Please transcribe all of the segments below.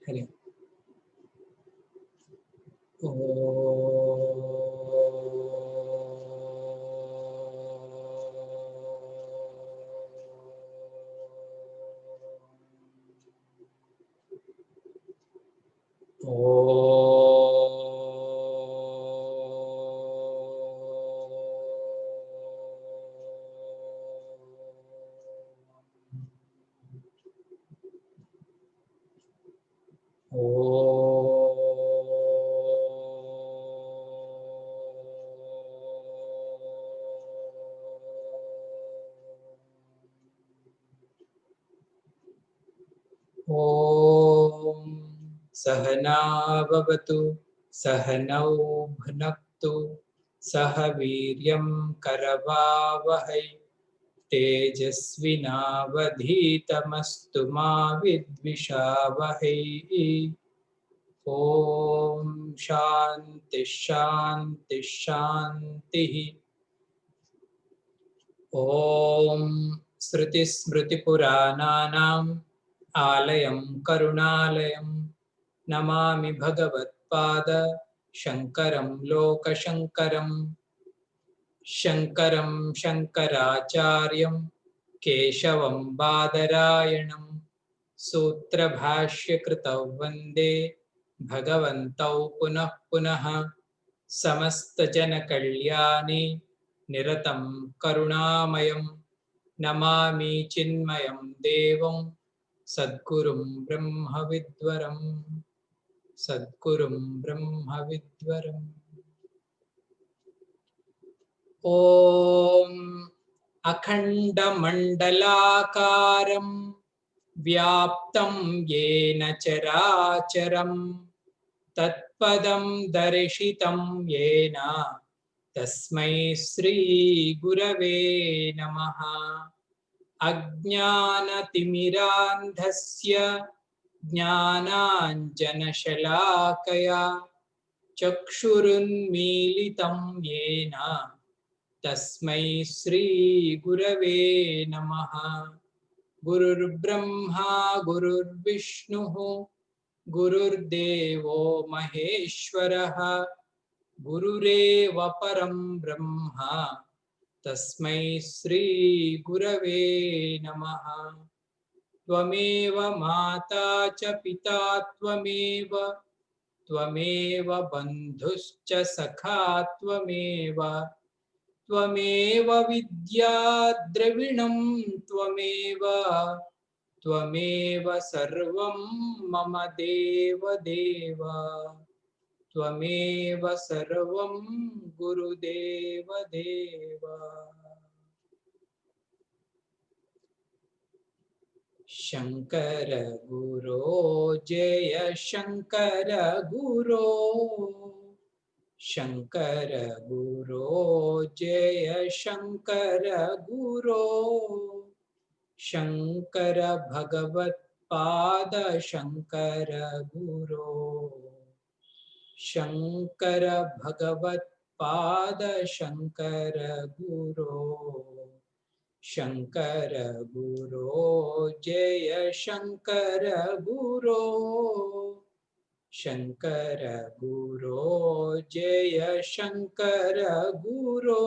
हरि ओ ॐ सहना भवतु सहनौ भुनक्तु सह वीर्यं करवावहै तेजस्विनावधीतमस्तु मा विद्विषावहै। ॐ शान्ति शान्ति शान्तिः। ॐ श्रुतिस्मृतिपुराणानाम् आलयं करुणालयं नमामि भगवत्पाद शङ्करं लोकशङ्करं। शङ्करं शङ्कराचार्यं केशवं बादरायणं सूत्रभाष्यकृतौ वन्दे भगवन्तौ पुनः पुनः। समस्तजनकल्याणे निरतं करुणामयं नमामि चिन्मयं देवं सद्गुरुं ब्रह्मविद्वरं सद्गुरुं ब्रह्मविद्वरम्। ॐ अखण्डमण्डलाकारं व्याप्तं येन चराचरं तत्पदं दर्शितं येन तस्मै श्रीगुरवे नमः। अज्ञानतिमिरान्धस्य ज्ञानाञ्जनशलाकया चक्षुरुन्मीलितं येन तस्मै श्रीगुरवे नमः। गुरुर्ब्रह्मा गुरुर्विष्णुः गुरुर्देवो महेश्वरः गुरुरेव परं ब्रह्म तस्मै श्रीगुरवे नमः। त्वमेव माता च पिता त्वमेव त्वमेव बन्धुश्च सखा त्वमेव त्वमेव विद्या द्रविणं त्वमेव त्वमेव सर्वं मम देवदेव त्वमेव सर्वं गुरुदेवदेव। शंकर गुरो जय शंकर गुरो शंकर गुरो जय शंकर गुरो शंकर भगवत्पाद शंकर गुरो शंकर भगवत्पाद शंकर गुरो शंकर गुरो जय शंकर गुरो शंकर गुरो जय शंकर गुरो।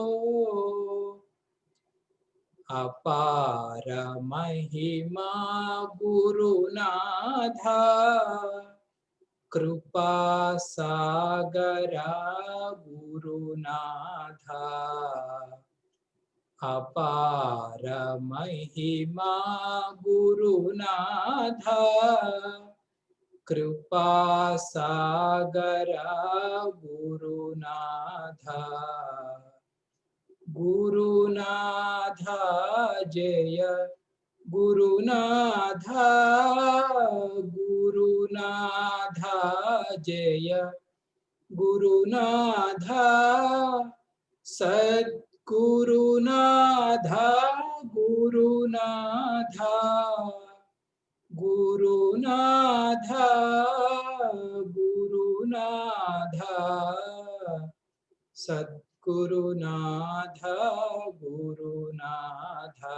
अपार महिमा गुरुनाथा कृपा सागरा गुरुनाथा अपार महिमा गुरुनाथा कृपा सागरा गुरुनाथा गुरुनाथा जय गुरुनाथा गुरुनाथा जय गुरुनाथा सद्गुरुनाथा गुरुनाथा गुरुनाथा गुरुनाथा सद्गुरुनाथा गुरुनाथा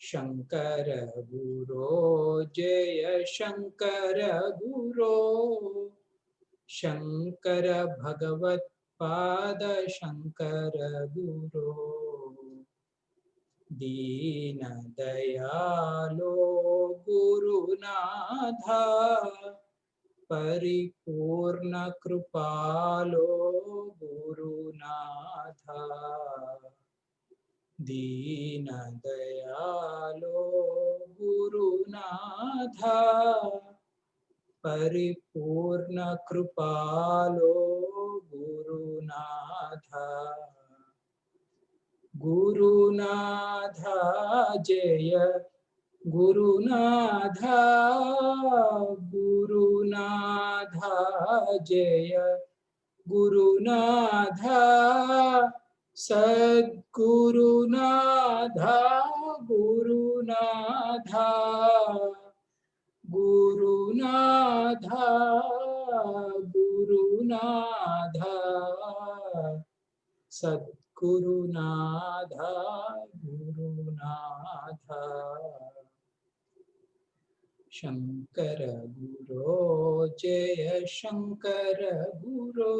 शंकर गुरो जय शंकर गुरो शंकर भगवत्पाद शंकर गुरो दीन दयालो गुरुनाथा परिपूर्ण कृपालो गुरुनाथा दीन दयालो गुरुनाथा परिपूर्ण कृपालो गुरुनाथा गुरुनाथा जय गुरुनाथा गुरुनाथा जय गुरुनाथा सद्गुरुनाथा गुरुनाथा गुरुनाथा गुरुनाथा सद्गुरुनाथा गुरुनाथा शंकर गुरो जय शंकर गुरो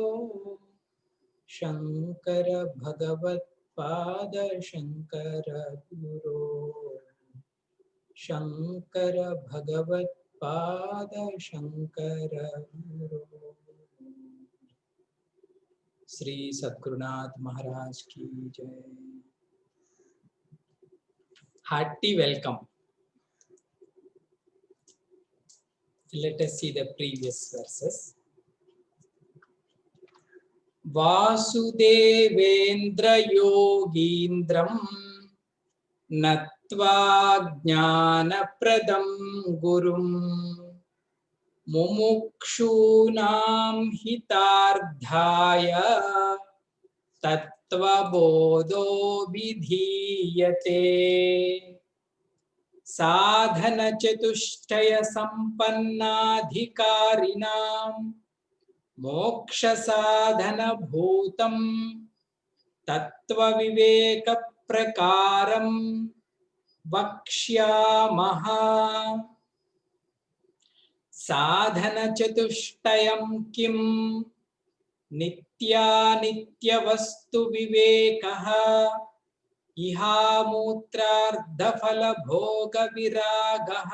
शंकर भगवत्पाद शंकर गुरो शंकर भगवत्पाद शंकर गुरो। श्री सद्गुरुनाथ महाराज की जय। Hearty welcome. Let us see the previous verses. Vasudevendra योगीन्द्रं नत्वा ज्ञानप्रदं गुरुं मुमुक्षूणां हितार्थाय तत्त्वबोधो विधीयते। साधनचतुष्टय सम्पन्नाधिकारिणां मोक्ष साधन भूतं तत्त्वविवेक प्रकारं वक्ष्यामः। साधनचतुष्टयं किं नित्यानित्यवस्तु विवेकः इहामूत्रार्धफल भोग विरागः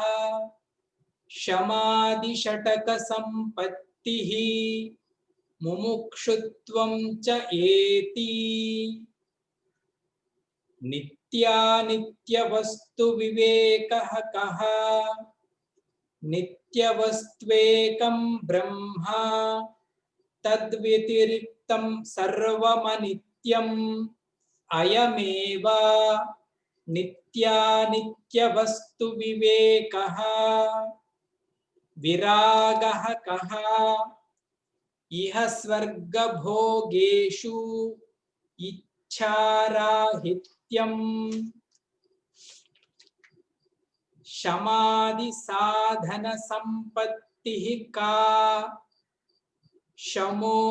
शमादिषटक संपत्तिः मुमुक्षुत्वं च एति। नित्यानित्यवस्तु विवेकः कः नित्यवस्त्वेकं ब्रह्म तद्व्यतिरिक्तं सर्वमनित्यम् अयमेव नित्यानित्यवस्तु विवेकः। विरागः कः इह स्वर्गभोगेषु इच्छाराहित्यम् शमादि साधन संपत्तिः का शमो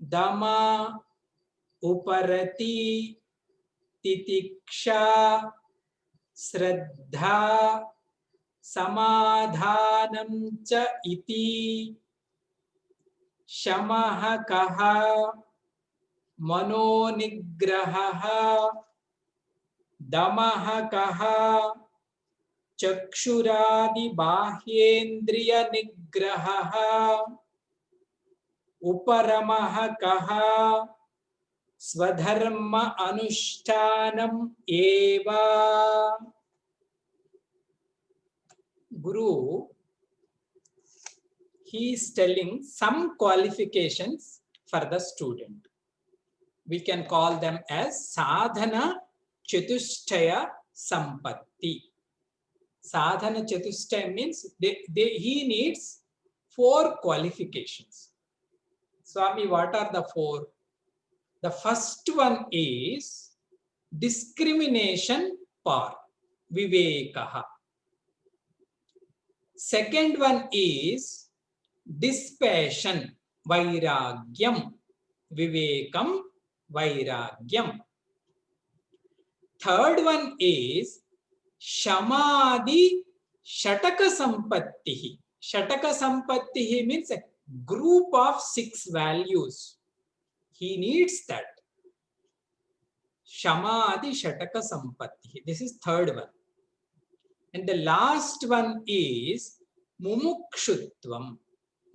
दम उपरति तितिक्षा श्रद्धा समाधानं च इति। शमः कः मनोनिग्रहः दमः कः चक्षुरादि बाह्येन्द्रिय निग्रहः उपरमः कः स्वधर्म अनुष्ठानम् एव। Guru, he is telling some qualifications for the student. We can call them as sadhana chatushtaya sampatti. Sadhana chatushtaya means he needs 4 qualifications. Swami, what are the 4? The first one is discrimination par, vivekaha. Second one is dispassion, vairagyam, vivekam, vairagyam. Third one is Shamadi Shataka Sampattihi. Shataka Sampattihi means a group of 6 values. He needs that. Shamadi Shataka Sampattihi. This is third one. And the last one is Mumukshutvam.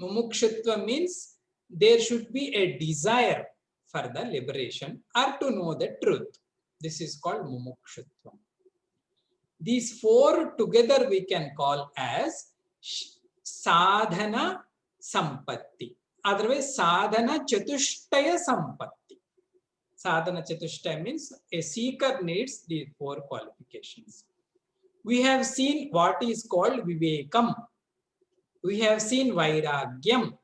Mumukshutvam means there should be a desire for the liberation or to know the truth. This is called Mumukshutvam. These 4 together we can call as Sadhana Sampatti. Otherwise, Sadhana Chatushtaya Sampatti. Sadhana Chatushtaya means a seeker needs these 4 qualifications. We have seen what is called Vivekam. We have seen Vairagyam.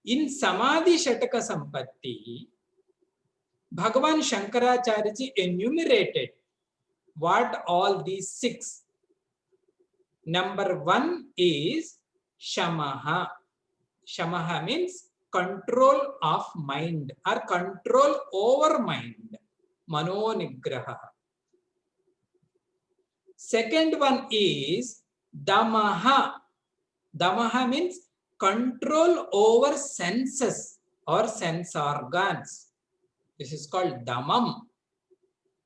In Samadhi Shataka Sampatti, Bhagavan Shankaracharya enumerated what all these 6. Number 1 is Shamaha. Shamaha means control of mind or control over mind. Mano Nigraha. Second one is Damaha. Damaha means control over senses or sense organs. This is called Damam.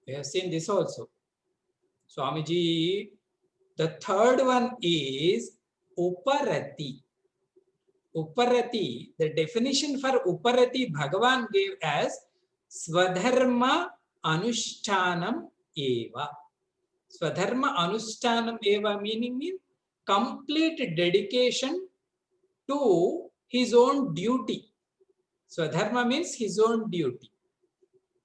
We have seen this also. Swamiji, the third one is Uparati. Uparati, the definition for Uparati Bhagavan gave as Swadharma Anushchanam Eva. Swadharma Anushchanam Eva meaning complete dedication to his own duty. Swadharma means his own duty.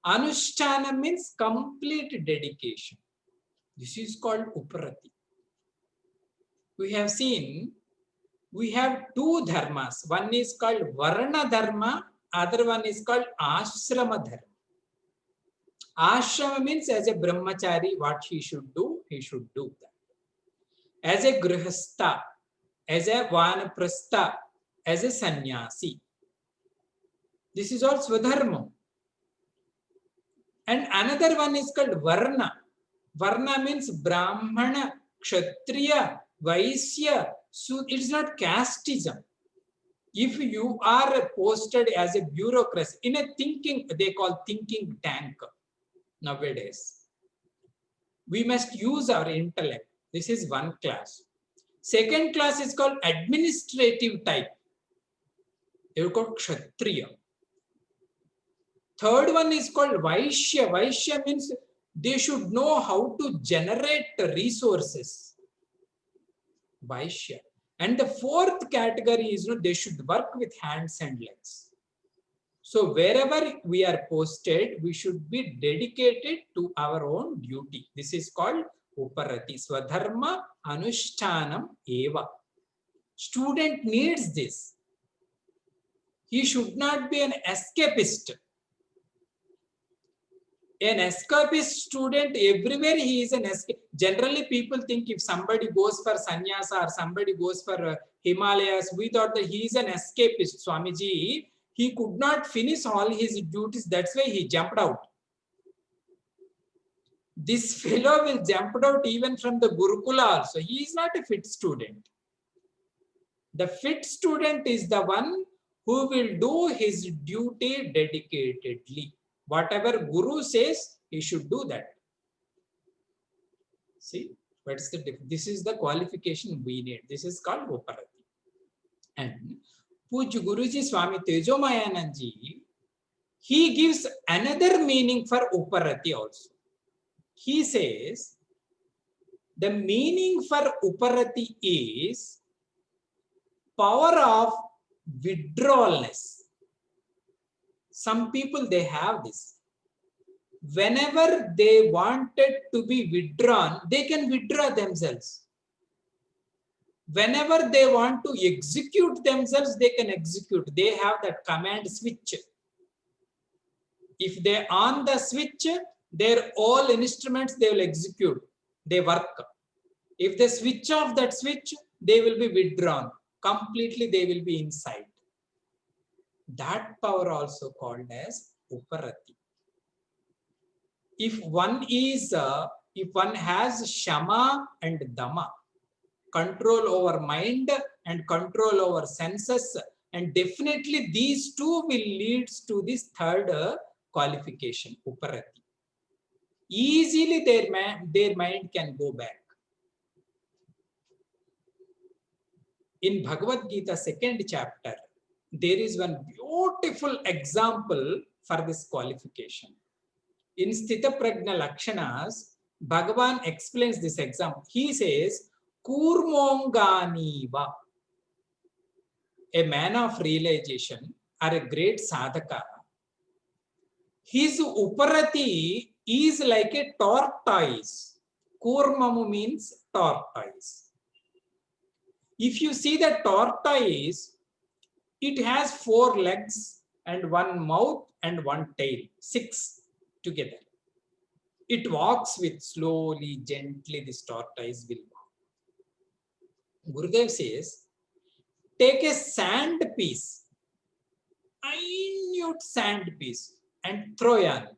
Anushchanam means complete dedication. This is called Uparati. We have seen, we have 2 dharmas. One is called Varna Dharma, other one is called Ashrama Dharma. Ashrama means as a brahmachari, what he should do that. As a grihastha, as a vanaprastha, as a sannyasi. This is all Swadharma. And another one is called Varna. Varna means Brahmana, Kshatriya, Vaisya. So it's not casteism. If you are posted as a bureaucrat in a thinking, they call thinking tank nowadays. We must use our intellect. This is one class. Second class is called administrative type. They are called Kshatriya. Third one is called Vaishya. Vaishya means they should know how to generate resources. Vaishya. And the fourth category is they should work with hands and legs. So wherever we are posted, we should be dedicated to our own duty. This is called Uparati. Swadharma Anushchanam Eva. Student needs this. He should not be an escapist. An escapist student, everywhere he is an escape. Generally, people think if somebody goes for sannyasa or somebody goes for Himalayas, we thought that he is an escapist. Swamiji, he could not finish all his duties. That's why he jumped out. This fellow will jump out even from the Gurukula also. He is not a fit student. The fit student is the one who will do his duty dedicatedly. Whatever Guru says, he should do that. See, what's the difference? This is the qualification we need. This is called Uparati. And Puj Guruji Swami Tejomayananji, he gives another meaning for Uparati also. He says, the meaning for Uparati is power of withdrawalness. Some people, they have this. Whenever they wanted to be withdrawn, they can withdraw themselves. Whenever they want to execute themselves, they can execute. They have that command switch. If they on the switch, their all instruments, they will execute. They work. If they switch off that switch, they will be withdrawn. Completely, they will be inside. That power also called as Uparati. If one is if one has Shama and Dama, control over mind and control over senses, and definitely these two will lead to this third qualification, Uparati. Easily their mind can go back. In Bhagavad Gita, second chapter, there is one beautiful example for this qualification. In Sthita Prajna Lakshanas, Bhagavan explains this example. He says, Kurmonganiva, a man of realization or a great sadhaka, his uparati is like a tortoise. Kurmamu means tortoise. If you see the tortoise, it has 4 legs and 1 mouth and 1 tail, 6 together. It walks with slowly, gently, this tortoise will walk. Gurudev says, take a sand piece, minute sand piece, and throw on.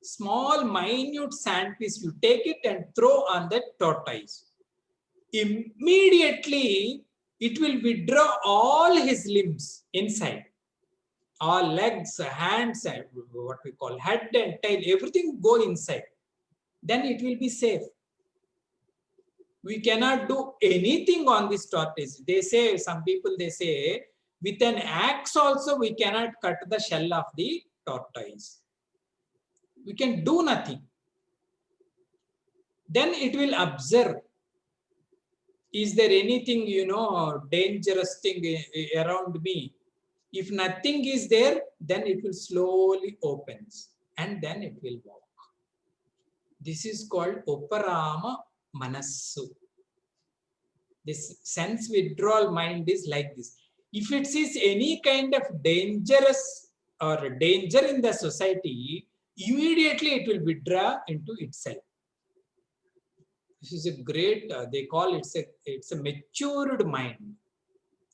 Small, minute sand piece, you take it and throw on the tortoise. Immediately, it will withdraw all his limbs inside. All legs, hands, and what we call head and tail, everything go inside. Then it will be safe. We cannot do anything on this tortoise. They say, some people, they say, with an axe also we cannot cut the shell of the tortoise. We can do nothing. Then it will observe. Is there anything, dangerous thing around me? If nothing is there, then it will slowly opens and then it will walk. This is called Uparama Manassu. This sense withdrawal mind is like this. If it sees any kind of dangerous or danger in the society, immediately it will withdraw into itself. This is a great, they call it, it's a matured mind.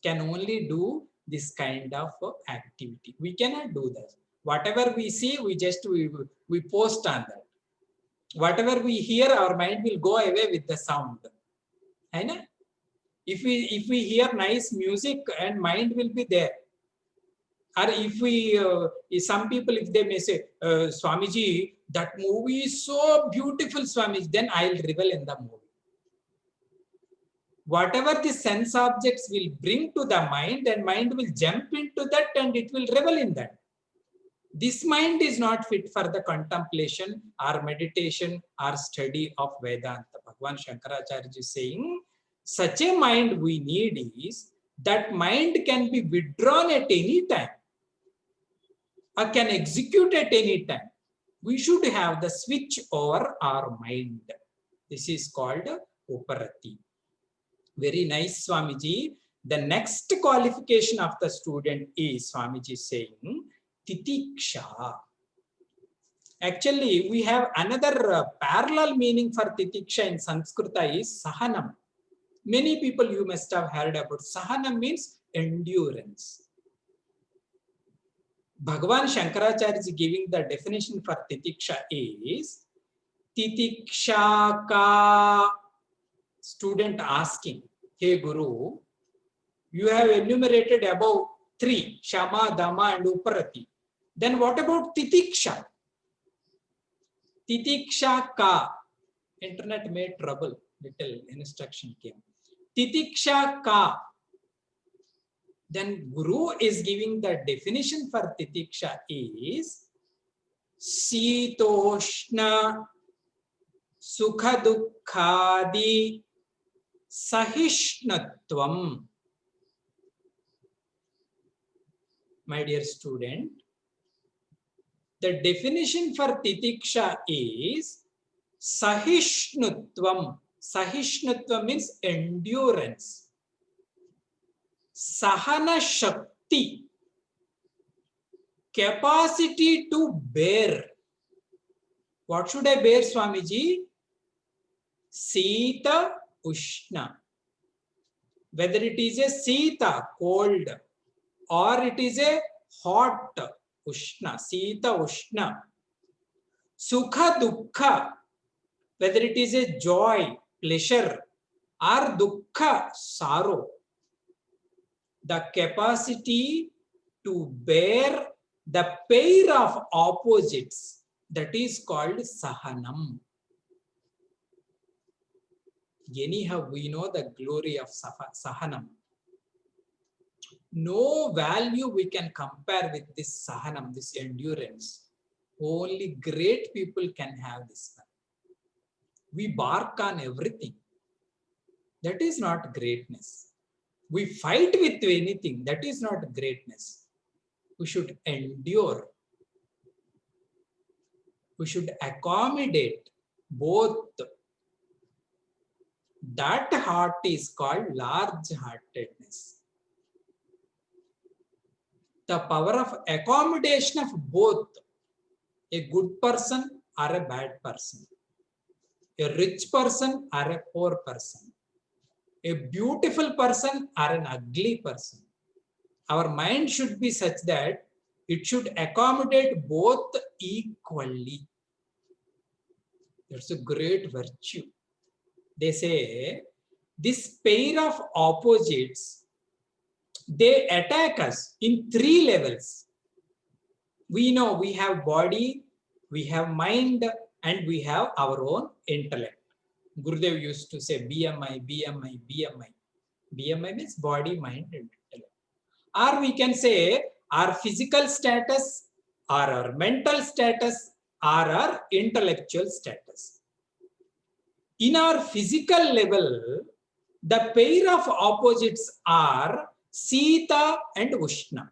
Can only do this kind of activity. We cannot do that. Whatever we see, we post on that. Whatever we hear, our mind will go away with the sound. If we hear nice music, and mind will be there. Or if some people, if they may say, Swamiji, that movie is so beautiful, Swamiji, then I'll revel in the movie. Whatever the sense objects will bring to the mind, and mind will jump into that and it will revel in that. This mind is not fit for the contemplation or meditation or study of Vedanta. Bhagavan Shankaracharya is saying, such a mind we need is, that mind can be withdrawn at any time or can execute at any time. We should have the switch over our mind. This is called Uparati. Very nice, Swamiji. The next qualification of the student is, Swamiji saying, Titiksha. Actually, we have another parallel meaning for Titiksha in Sanskrita is Sahanam. Many people you must have heard about. Sahanam means endurance. Bhagavan Shankaracharya is giving the definition for Titiksha is, Titiksha ka. Student asking, hey Guru, you have enumerated above 3, Shama, Dama and Uparati. Then what about Titiksha? Titiksha ka. Internet made trouble. Little instruction came. Titiksha ka. Then Guru is giving the definition for Titiksha is Sitoshna Sukha Dukkhadi Sahishnatvam. My dear student, the definition for Titiksha is Sahishnutvam. Sahishnutvam means endurance. Sahana Shakti, capacity to bear. What should I bear, Swamiji? Sita Ushna. Whether it is a Sita, cold, or it is a hot, Ushna, Sita Ushna. Sukha Dukkha, whether it is a joy, pleasure, or dukkha, sorrow, the capacity to bear the pair of opposites, that is called sahanam. Anyhow, we know the glory of sahanam. No value we can compare with this sahanam, this endurance. Only great people can have this one. We bark on everything. That is not greatness. We fight with anything. That is not greatness. We should endure. We should accommodate both. That heart is called large-heartedness. The power of accommodation of both a good person or a bad person, a rich person or a poor person, a beautiful person or an ugly person. Our mind should be such that it should accommodate both equally. That's a great virtue. They say this pair of opposites, they attack us in 3 levels. We know we have body, we have mind, and we have our own intellect. Gurudev used to say BMI, BMI, BMI. BMI means body, mind, and intellect. Or we can say our physical status, or our mental status, or our intellectual status. In our physical level, the pair of opposites are Sita and Ushna.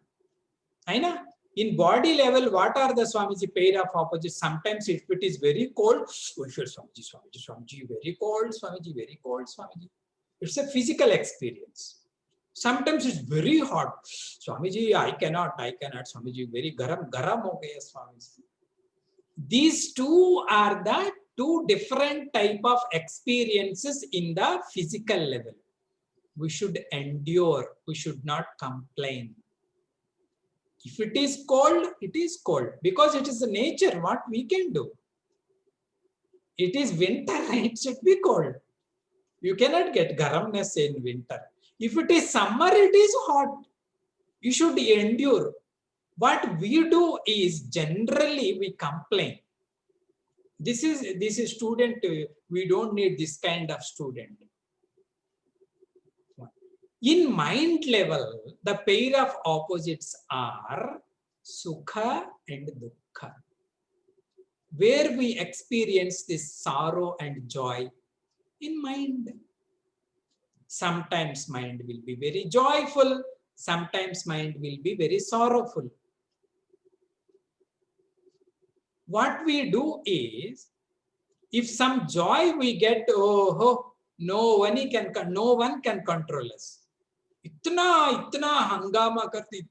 Aina? In body level, what are the Swamiji pair of opposites? Sometimes if it is very cold, Swamiji, Swamiji, Swamiji, very cold, Swamiji, very cold, Swamiji. It's a physical experience. Sometimes it's very hot. Swamiji, I cannot, Swamiji, very garam, garam ho gaya, Swamiji. These two are the 2 different type of experiences in the physical level. We should endure. We should not complain. If it is cold, it is cold because it is the nature. What we can do? It is winter, it should be cold. You cannot get garamness in winter. If it is summer, it is hot. You should endure. What we do is generally we complain. This is student. We don't need this kind of student. In mind level, the pair of opposites are Sukha and Dukkha, where we experience this sorrow and joy in mind. Sometimes mind will be very joyful, sometimes mind will be very sorrowful. What we do is, if some joy we get, no one can control us. इतना हंगामा करते,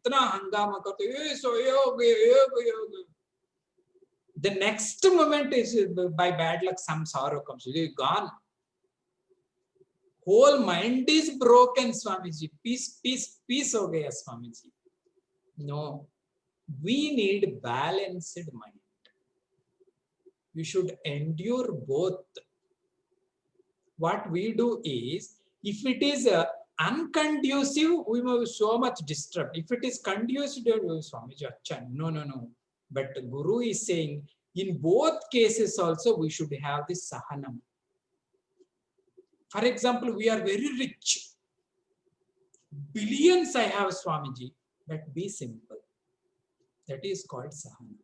the next moment is by bad luck some sorrow comes, gone. Whole mind is broken, Swamiji. Peace ho gaya, Swamiji. No, we need balanced mind. You should endure both. What we do is, if it is unconducive, we may be so much disturbed. If it is conducive, Swamiji, no. But Guru is saying, in both cases also, we should have this sahanam. For example, we are very rich. Billions I have, Swamiji, but be simple. That is called sahanam.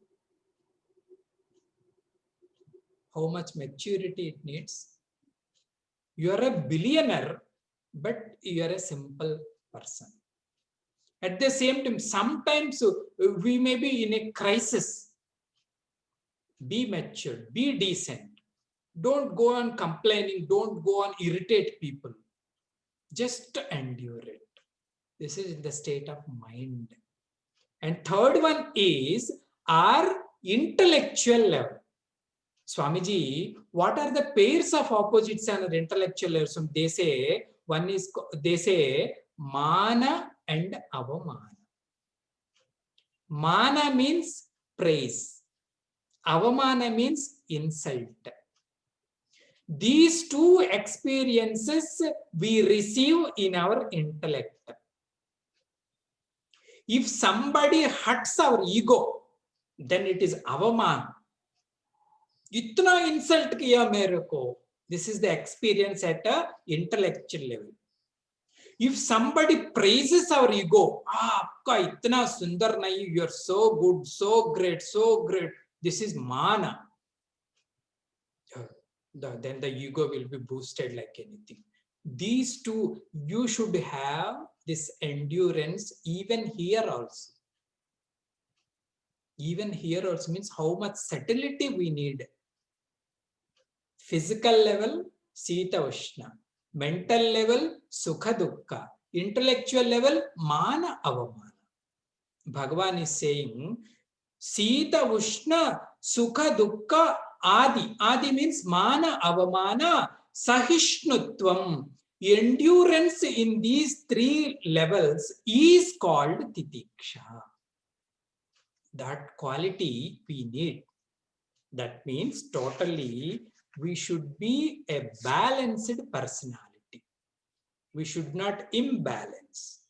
How much maturity it needs? You are a billionaire, but you are a simple person. At the same time, sometimes we may be in a crisis. Be mature, be decent. Don't go on complaining, don't go on irritate people. Just endure it. This is in the state of mind. And third one is our intellectual level. Swamiji, what are the pairs of opposites and intellectual levels? They say mana and avamana. Mana means praise. Avamana means insult. These two experiences we receive in our intellect. If somebody hurts our ego, then it is avaman. Itna insult kiya mere ko. This is the experience at a intellectual level. If somebody praises our ego, aapka itna sundar nahi, you are so good, so great, so great. This is mana. Then the ego will be boosted like anything. These two, you should have this endurance even here also. Even here also means how much subtlety we need. Physical level, Sita Ushna. Mental level, Sukha Dukkha. Intellectual level, Mana Avamana. Bhagavan is saying, Sita Ushna, Sukha Dukkha, Adi. Adi means Mana Avamana, Sahishnutvam. Endurance in these three levels is called Titiksha. That quality we need. That means totally we should be a balanced personality. We should not imbalance.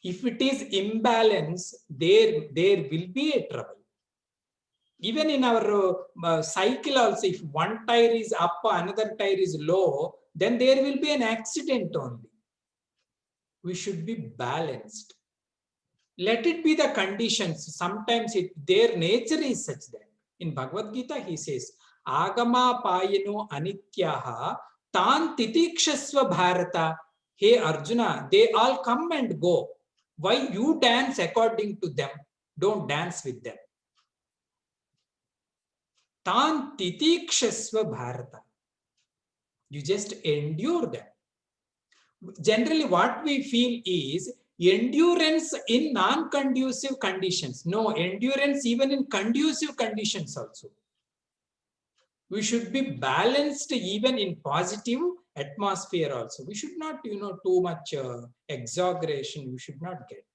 If it is imbalance, there will be a trouble. Even in our cycle also, if one tire is up, another tire is low, then there will be an accident only. We should be balanced. Let it be the conditions. Sometimes their nature is such that. In Bhagavad Gita, he says, Agama payano anityaha tan titikshasva bharata. Hey Arjuna, they all come and go. Why you dance according to them? Don't dance with them. Tan titikshasva bharata. You just endure them. Generally, what we feel is endurance in non-conducive conditions. No, endurance even in conducive conditions also. We should be balanced even in positive atmosphere also. We should not, too much exaggeration. We should not get.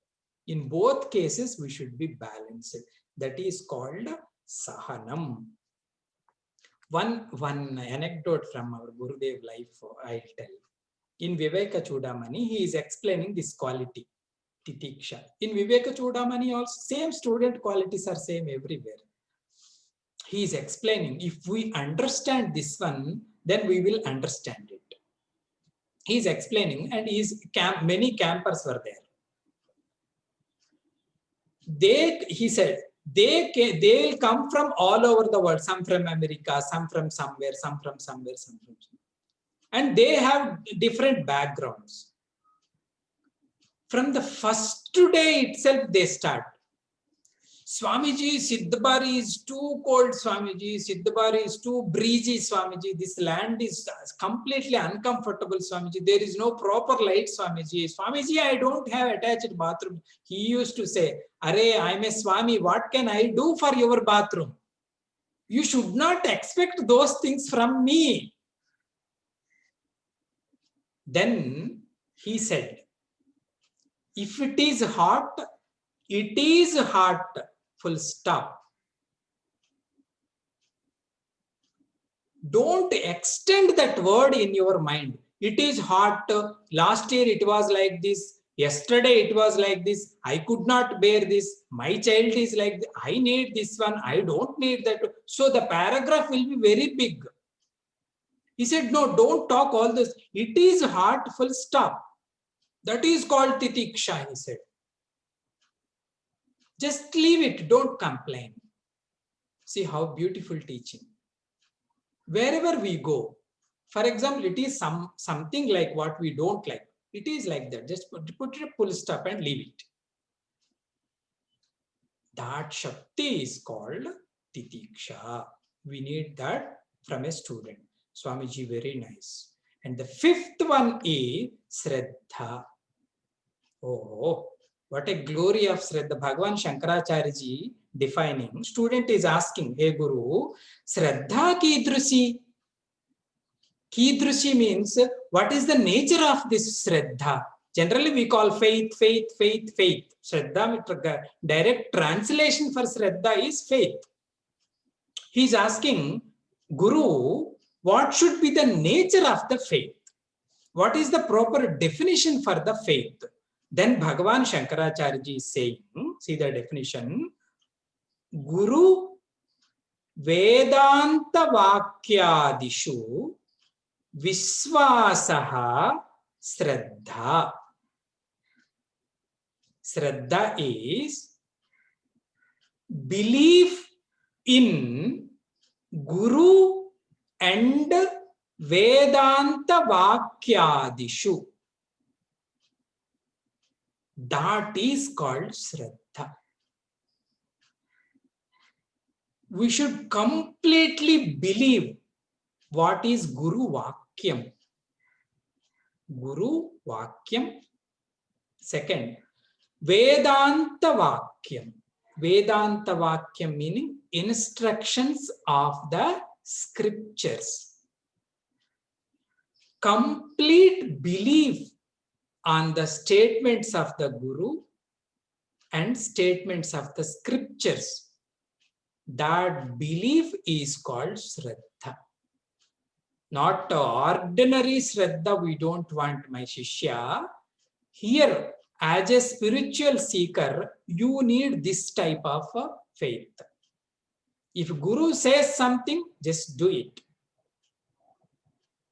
In both cases, we should be balanced. That is called sahanam. One anecdote from our Gurudev life I'll tell. In Viveka Chudamani, he is explaining this quality, Titiksha. In Viveka Chudamani also, same student qualities are same everywhere. He is explaining, if we understand this one, then we will understand it. He is explaining, and many campers were there. He said, they will come from all over the world, some from America, some from somewhere, some from somewhere, some from somewhere. And they have different backgrounds. From the first day itself, they start. Swamiji, Siddhabari is too cold, Swamiji. Siddhabari is too breezy, Swamiji. This land is completely uncomfortable, Swamiji. There is no proper light, Swamiji. Swamiji, I don't have attached bathroom. He used to say, Arey, I'm a Swami. What can I do for your bathroom? You should not expect those things from me. Then he said, if it is hot, it is hot, full stop. Don't extend that word in your mind. It is hot. Last year it was like this. Yesterday it was like this. I could not bear this. My child is like this. I need this one. I don't need that. So the paragraph will be very big. He said, no, don't talk all this. It is hot, full stop. That is called Titiksha, he said. Just leave it, don't complain. See how beautiful teaching. Wherever we go, for example, it is something like what we don't like. It is like that. Just put it a full stop and leave it. That Shakti is called Titiksha. We need that from a student. Swamiji, very nice. And the fifth one is Shraddha. Oh, what a glory of Shraddha. Bhagavan Shankaracharya ji defining. Student is asking, hey Guru, Shraddha Kidrusi. Kidrusi means, what is the nature of this Shraddha? Generally, we call faith, faith, faith, faith. Shraddha, direct translation for Shraddha is faith. He is asking, Guru, what should be the nature of the faith? What is the proper definition for the faith? Then Bhagavan Shankaracharya ji is saying, see the definition, Guru Vedanta Vakyadishu Visvasaha Shraddha. Shraddha is belief in Guru and Vedanta Vakyadishu. That is called Shraddha. We should completely believe what is Guru Vakyam. Guru Vakyam. Second, Vedanta Vakyam. Vedanta Vakyam meaning instructions of the scriptures. Complete belief on the statements of the Guru and statements of the scriptures. That belief is called Shraddha. Not ordinary Shraddha we don't want, my Shishya. Here, as a spiritual seeker, you need this type of faith. If Guru says something, just do it.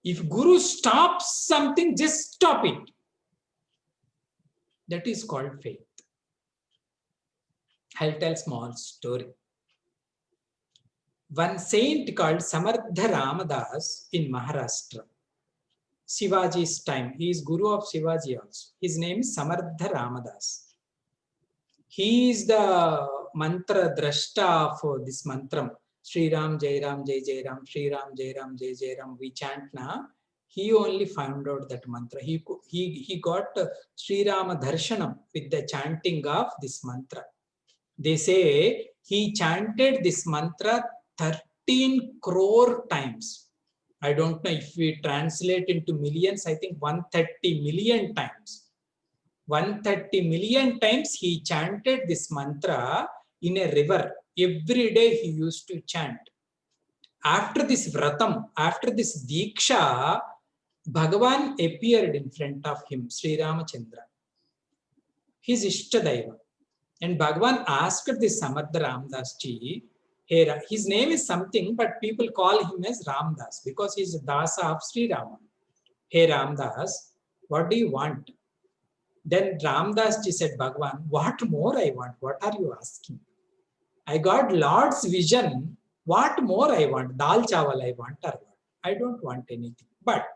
If Guru stops something, just stop it. That is called faith. I'll tell a small story. One saint called Samardha Ramadas in Maharashtra. Shivaji's time. He is Guru of Shivaji also. His name is Samardha Ramadas. He is the mantra drashta for this mantram. Sri Ram Jai Ram Jai Jai Ram, Sri Ram Jai Ram Jai Jai Ram. We chant na. He only found out that mantra. He got Sri Rama Darshanam with the chanting of this mantra. They say he chanted this mantra 13 crore times. I don't know if we translate into millions, I think 130 million times. 130 million times he chanted this mantra in a river. Every day he used to chant. After this vratam, after this diksha, Bhagavan appeared in front of him, Sri Ramachandra, his Ishtadaiva. And Bhagavan asked this Samardha Ramdas ji, his name is something, but people call him as Ramdas because he is Dasa of Sri Rama. Hey Ramdas, what do you want? Then Ramdas ji said, Bhagavan, what more I want? What are you asking? I got Lord's vision. What more I want? Dal chawal I want or what? I don't want anything. But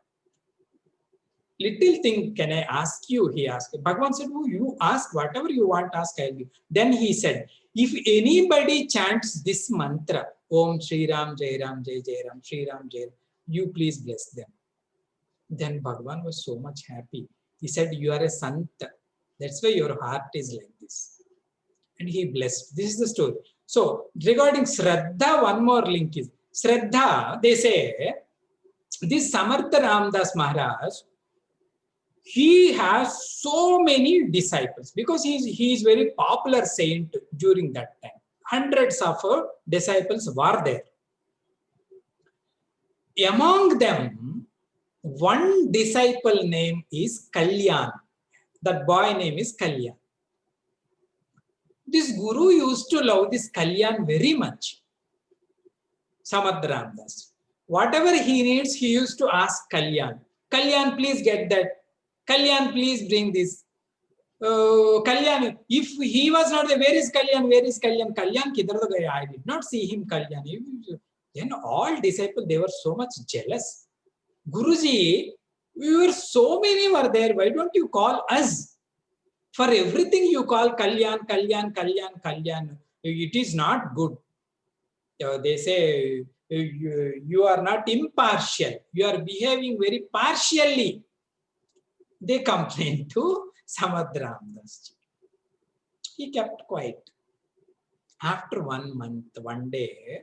little thing can I ask you? He asked. Bhagavan said, oh, you ask whatever you want, ask I will. Then he said, if anybody chants this mantra, Om Sri Ram Jai Ram Jai Jai Ram, Sri Ram Jai Ram, you please bless them. Then Bhagavan was so much happy. He said, you are a sant. That's why your heart is like this. And he blessed. This is the story. So regarding Shraddha, one more link is Shraddha. They say this Samardha Ramdas Maharaj, he has so many disciples because he is very popular saint during that time. Hundreds of disciples were there. Among them, one disciple name is Kalyan. That boy name is Kalyan. This Guru used to love this Kalyan very much. Samardha Ramdas. Whatever he needs, he used to ask Kalyan. Kalyan, please get that. Kalyan, please bring this. Kalyan, if he was not there, where is Kalyan? Where is Kalyan? Kalyan kidhar to gaya? I did not see him, Kalyan. Then all disciples, they were so much jealous. Guruji, we were so many were there. Why don't you call us? For everything you call Kalyan, Kalyan, Kalyan, Kalyan. It is not good. They say you are not impartial. You are behaving very partially. They complained to Samardha Ramdas ji. He kept quiet. After 1 month, one day,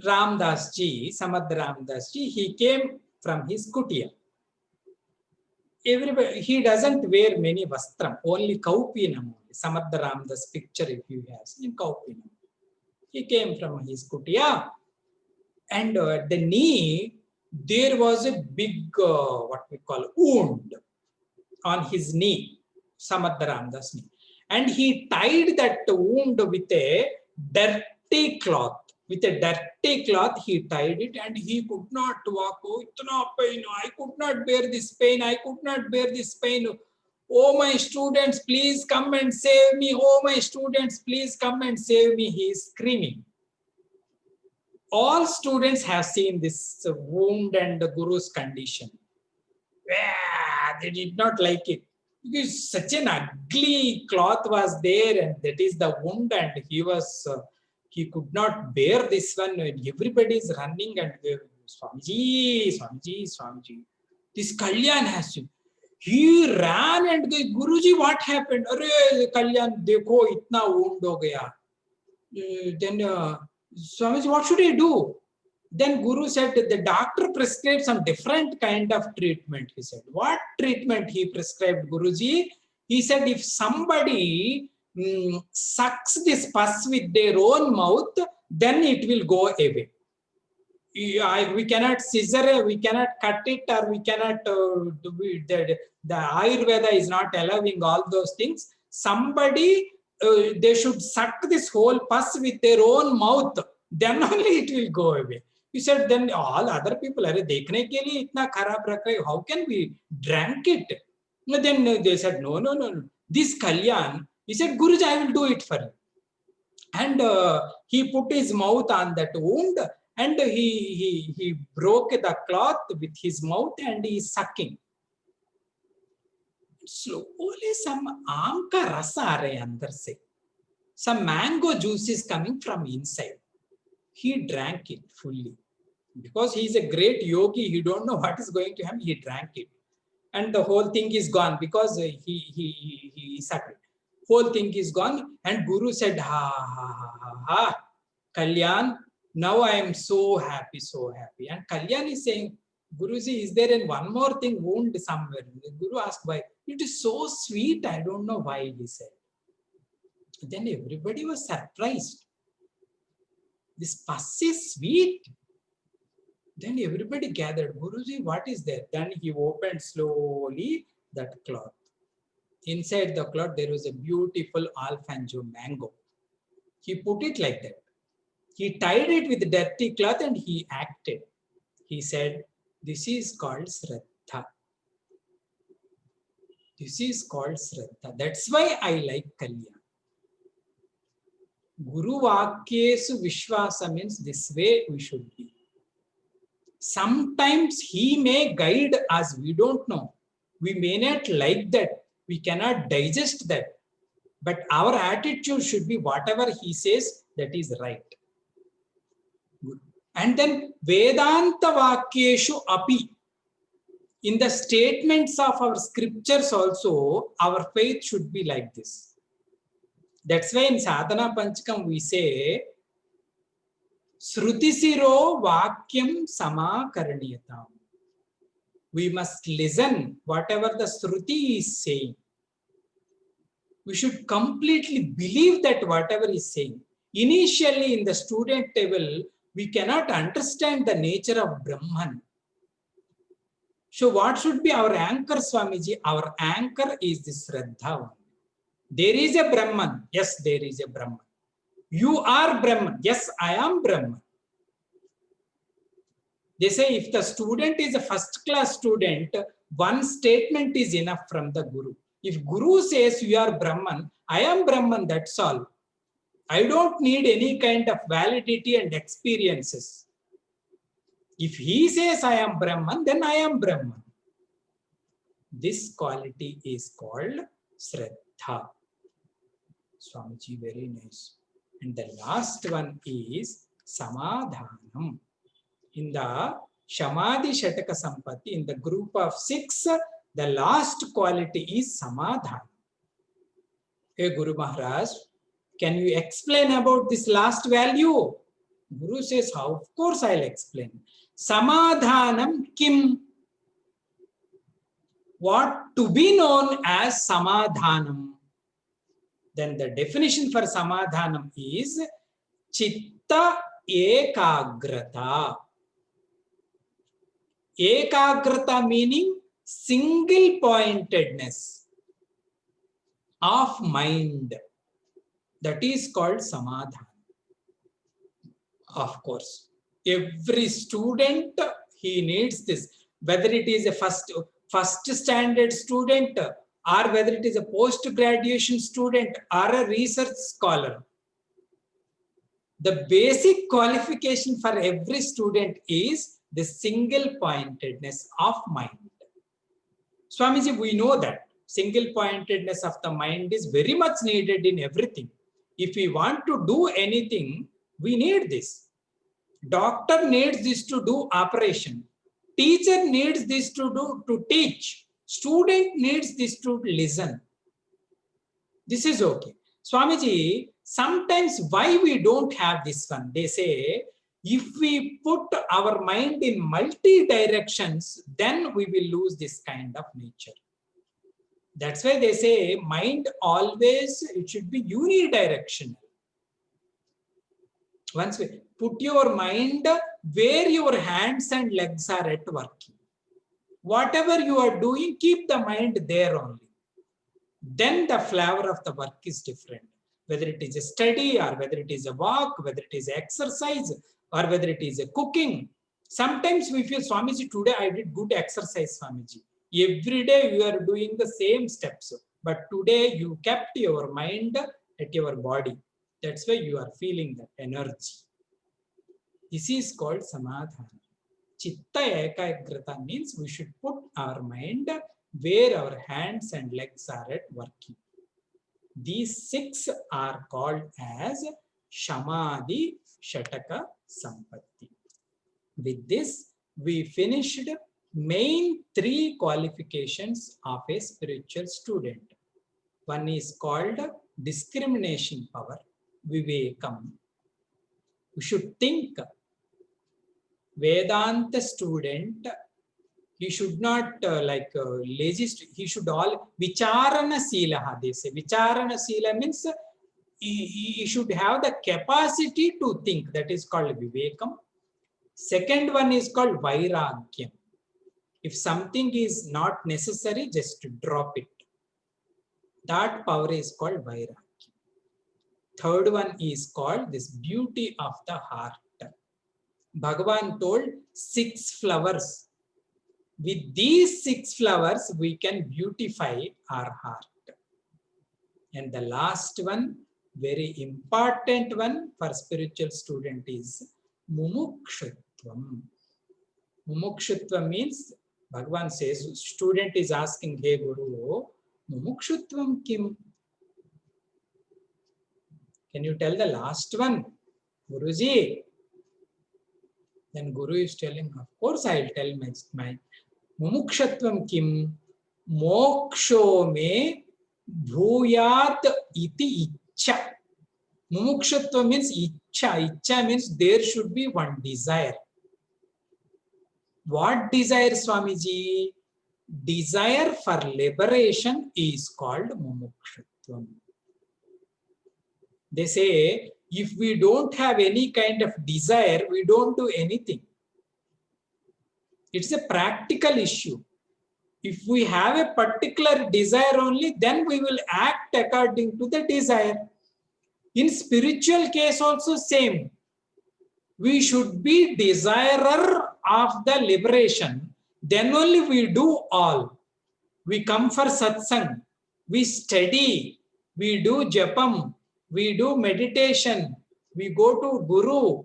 Ramdas ji, Samardha Ramdas ji, he came from his kutia. Everybody, he doesn't wear many vastram, only kaupinam. Samardha Ramdas picture, if you have seen kaupinam. He came from his kutia, and at the knee, there was a big, what we call, wound on his knee, Samartha Ramdas knee. And he tied that wound with a dirty cloth. With a dirty cloth, he tied it and he could not walk. Oh, itna pain. I could not bear this pain. I could not bear this pain. Oh, my students, please come and save me. Oh, my students, please come and save me. He is screaming. All students have seen this wound and the Guru's condition. They did not like it. Because such an ugly cloth was there, and that is the wound, and he could not bear this one. And everybody is running and Swamiji, Swamiji, Swamiji. This Kalyan has to. He ran and the Guruji, what happened? Arey Kalyan, dekho itna wound ho gaya. Then Swamiji, what should I do? Then Guru said, the doctor prescribed some different kind of treatment. He said, what treatment he prescribed, Guruji? He said, if somebody sucks this pus with their own mouth, then it will go away. We cannot scissor, we cannot cut it, or we cannot, the Ayurveda is not allowing all those things. Somebody, they should suck this whole pus with their own mouth, then only it will go away. He said, then all other people, are dekhne ke liye itna kharab rakha hai, how can we drank it? Then they said, no. This Kalyan, he said, Guruji, I will do it for you. And he put his mouth on that wound, and he broke the cloth with his mouth, and he is sucking. Slowly some aam ka rasa aa raha hai andar se. Some mango juice is coming from inside. He drank it fully. Because he is a great yogi, he don't know what is going to happen, he drank it. And the whole thing is gone because he sucked it. Whole thing is gone, and Guru said, ha, Kalyan, now I am so happy. And Kalyan is saying, Guruji, is there one more thing, wound somewhere? The Guru asked why. It is so sweet, I don't know why, he said. Then everybody was surprised. This pus is sweet. Then everybody gathered, Guruji, what is there? Then he opened slowly that cloth. Inside the cloth, there was a beautiful Alfonso mango. He put it like that. He tied it with a dirty cloth and he acted. He said, this is called Shraddha. This is called Shraddha. That's why I like Kalyan. Guru Vakyesu Vishwasa means this way we should be. Sometimes he may guide us, we don't know. We may not like that. We cannot digest that. But our attitude should be whatever he says, that is right. Good. And then Vedanta Vakyeshu Api. In the statements of our scriptures also, our faith should be like this. That's why in Sadhana Panchakam we say, Shrutisiro Vakyam Samakaraniyatam. We must listen whatever the Shruti is saying. We should completely believe that whatever is saying. Initially in the student level, we cannot understand the nature of Brahman. So what should be our anchor, Swamiji? Our anchor is the Shraddha. There is a Brahman. Yes, there is a Brahman. You are Brahman. Yes, I am Brahman. They say if the student is a first class student, one statement is enough from the Guru. If Guru says you are Brahman, I am Brahman, that's all. I don't need any kind of validity and experiences. If he says I am Brahman, then I am Brahman. This quality is called Shraddha. Swamiji, very nice. And the last one is Samadhanam. In the Shamadhi Shataka Sampatti, in the group of 6, the last quality is Samadhanam. Hey Guru Maharaj, can you explain about this last value? Guru says, of course I'll explain. Samadhanam kim? What to be known as Samadhanam? Then the definition for Samadhanam is Chitta Ekagrata. Ekagrata meaning single pointedness of mind. That is called samadhana. Of course, every student, he needs this, whether it is a first standard student or whether it is a post graduation student or a research scholar. The basic qualification for every student is the single pointedness of mind. Swamiji, we know that single pointedness of the mind is very much needed in everything. If we want to do anything, we need this. Doctor needs this to do operation. Teacher needs this to teach. Student needs this to listen. This is okay. Swamiji, sometimes why we don't have this one? They say, if we put our mind in multi directions, then we will lose this kind of nature. That's why they say mind always, it should be unidirectional. Once we put your mind where your hands and legs are at working. Whatever you are doing, keep the mind there only. Then the flavor of the work is different. Whether it is a study or whether it is a walk, whether it is exercise or whether it is a cooking. Sometimes we feel, Swamiji, today I did good exercise, Swamiji. Every day you are doing the same steps, but today you kept your mind at your body. That's why you are feeling that energy. This is called samadhana. Chitta ekagrata means we should put our mind where our hands and legs are at working. These 6 are called as Shamadhi Shataka Sampatti. With this, we finished main 3 qualifications of a spiritual student. One is called discrimination power, Vivekam. We should think. Vedanta student, he should not lazy, he should all vicharana sila, they say. Vicharana sila means he should have the capacity to think. That is called vivekam. Second one is called vairagyam. If something is not necessary, just drop it. That power is called vairagyam. Third one is called this beauty of the heart. Bhagavan told 6 flowers. With these 6 flowers, we can beautify our heart. And the last one, very important one for spiritual student is mumukshutvam. Mumukshutvam means, Bhagavan says, student is asking, hey Guru, mumukshutvam kim? Can you tell the last one? Guruji. Then Guru is telling, of course I'll tell my mumukshatvam kim moksho me bhuyat iti ichcha. Mumukshatvam means ichcha. Ichcha means there should be one desire. What desire, Swamiji? Desire for liberation is called mumukshatvam. They say, if we don't have any kind of desire, we don't do anything. It's a practical issue. If we have a particular desire only, then we will act according to the desire. In spiritual case also same. We should be desirer of the liberation. Then only we do all. We come for satsang. We study. We do japam. We do meditation, we go to Guru,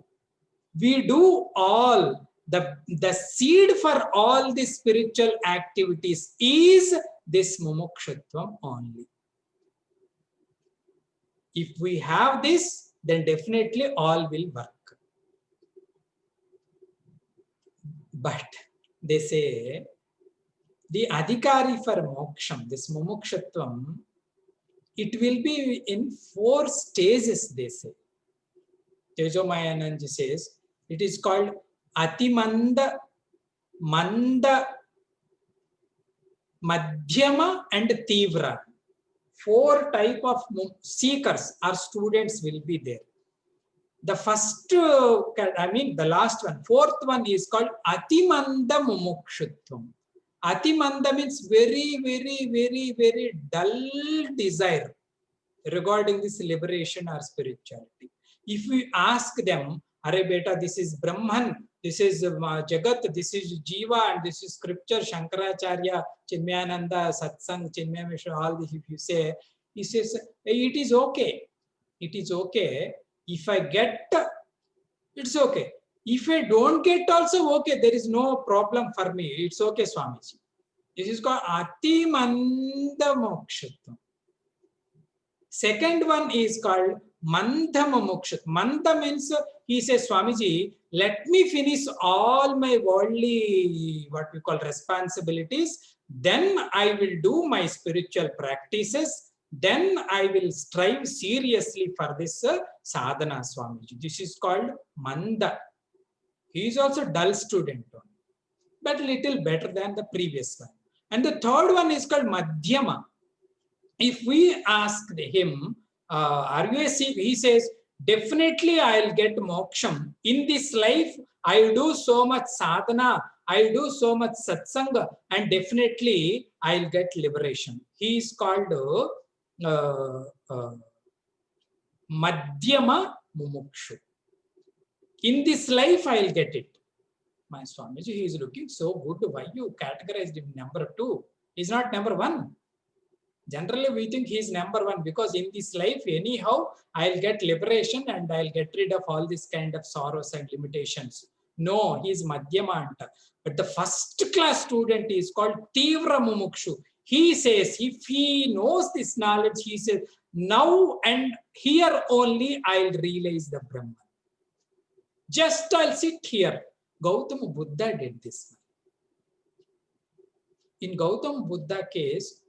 we do all. The seed for all these spiritual activities is this mumukshatvam only. If we have this, then definitely all will work. But they say, the adhikari for moksham, this mumukshatvam, it will be in 4 stages, they say. Tejomayananji says, it is called Atimanda, Manda, Madhyama and Tivra. 4 type of seekers or students will be there. The first, I mean the last one, fourth one is called Atimanda Mumukshutvam. Atimanda means very, very, very, very dull desire regarding this liberation or spirituality. If we ask them, Are beta, this is Brahman, this is Jagat, this is Jiva, and this is scripture, Shankaracharya, Chinmayananda, Satsang, Chinmayameshwar, all this, if you say, he says, it is okay. It is okay. If I get, it's okay. If I don't get also, okay, there is no problem for me. It's okay, Swamiji. This is called Atimanda Mokshatvam. Second one is called Mandha Mumukshut. Mandha means, he says, Swamiji, let me finish all my worldly, what we call responsibilities. Then I will do my spiritual practices. Then I will strive seriously for this sadhana, Swamiji. This is called Mandha. He is also a dull student, but little better than the previous one. And the third one is called Madhyama. If we ask him, are you a Sikh? He says, definitely I'll get moksham. In this life, I do so much sadhana, I do so much satsanga, and definitely I'll get liberation. He is called Madhyama Mumukshu. In this life, I'll get it. My Swamiji, he is looking so good. Why you categorized him number 2? He's not number 1. Generally, we think he is number 1 because in this life, anyhow, I'll get liberation and I'll get rid of all this kind of sorrows and limitations. No, he is Madhyama Anta. But the first class student is called Tivra Mumukshu. He says, if he knows this knowledge, he says, now and here only I'll realize the Brahman. Just I'll sit here. Gautama Buddha did this. In Gautama Buddha case,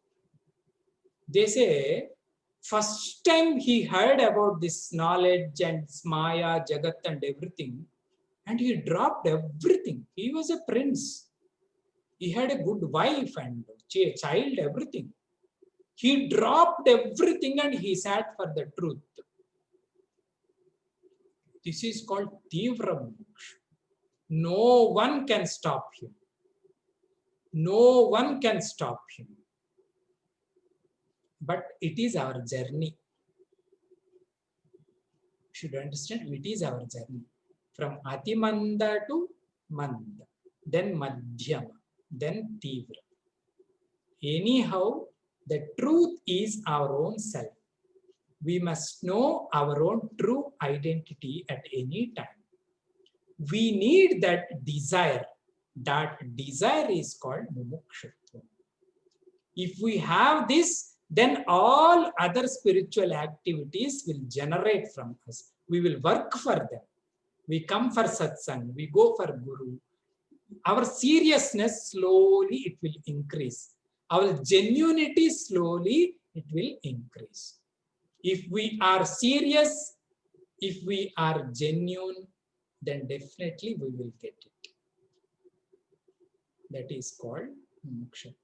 they say, first time he heard about this knowledge and Maya, Jagat and everything, and he dropped everything. He was a prince. He had a good wife and child, everything. He dropped everything and he sat for the truth. This is called Tivra Moksha. No one can stop him. No one can stop him. But it is our journey. You should understand, it is our journey. From Atimanda to Manda, then Madhyama, then Tivra. Anyhow, the truth is our own self. We must know our own true identity at any time. We need that desire. That desire is called Mumukshutva. If we have this, then all other spiritual activities will generate from us. We will work for them. We come for satsang, we go for guru. Our seriousness, slowly it will increase. Our genuinity, slowly it will increase. If we are serious, if we are genuine, then definitely we will get it. That is called Moksha.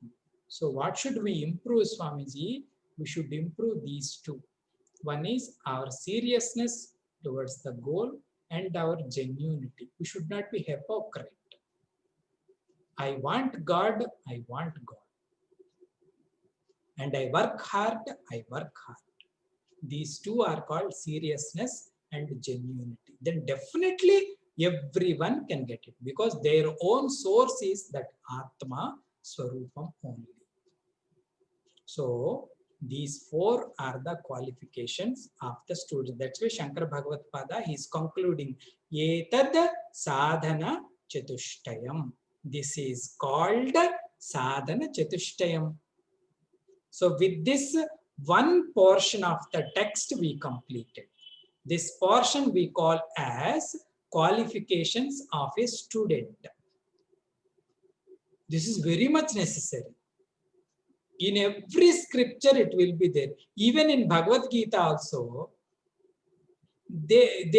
So what should we improve, Swamiji? We should improve these two. One is our seriousness towards the goal and our genuinity. We should not be hypocrite. I want God, I want God. And I work hard, I work hard. These two are called seriousness and genuinity. Then definitely everyone can get it because their own source is that Atma Swarupam only. So these 4 are the qualifications of the student. That's why Shankara Bhagavad Pada is concluding Etad Sadhana Chatushtayam. This is called Sadhana Chatushtayam. So with this, one portion of the text we completed. This portion we call as qualifications of a student. This is very much necessary. In every scripture it will be there. Even in Bhagavad Gita also, they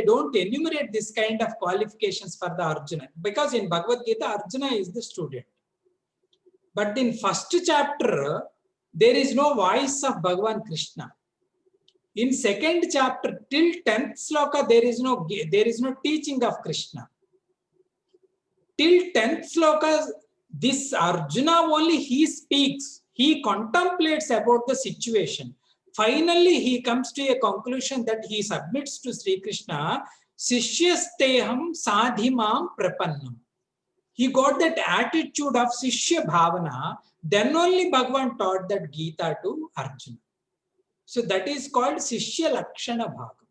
don't enumerate this kind of qualifications for the Arjuna. Because in Bhagavad Gita, Arjuna is the student. But in first chapter, there is no voice of Bhagavan Krishna. In second chapter till 10th sloka, there is no teaching of Krishna. Till 10th sloka, this Arjuna only he speaks. He contemplates about the situation. Finally, he comes to a conclusion that he submits to Sri Krishna. Sishyasteham sadhimam prapannam. He got that attitude of Sishya Bhavana. Then only Bhagavan taught that Gita to Arjuna. So that is called Sishya Lakshana Bhagam.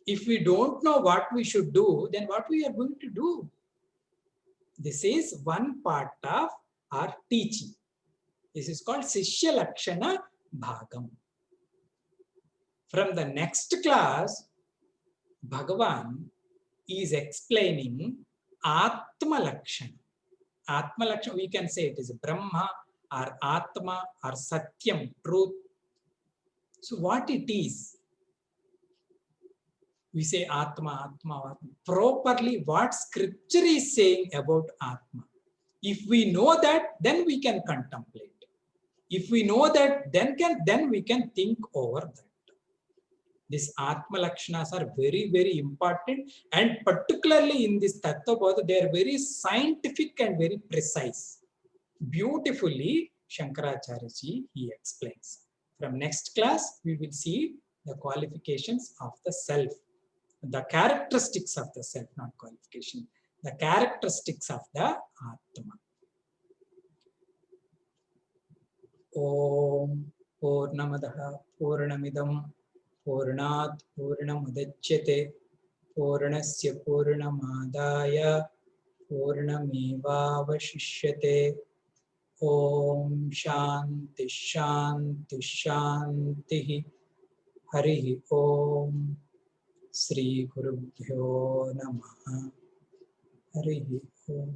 If we don't know what we should do, then what we are going to do? This is one part of our teaching. This is called Sishya Lakshana Bhagam. From the next class, Bhagavan is explaining Atma Lakshana. Atma Lakshana, we can say it is Brahma or Atma or Satyam, truth. So what it is? We say Atma, Atma, Atma. Properly, what scripture is saying about Atma. If we know that, then we can contemplate. If we know that, then we can think over that. These Atma Lakshanas are very, very important, and particularly in this Tattvabodha, they are very scientific and very precise. Beautifully, Shankaracharya ji, he explains. From next class, we will see the qualifications of the self, the characteristics of the self, not qualification, the characteristics of the Atma. Om Purnamadaha Purnamidam Purnat Purnamudachyate Purnasya Purnamadaya Purnamevavashishyate. Om Shanti Shanti Shanti. Hari Om. Sri Gurubhyo Namaha. Hari Om.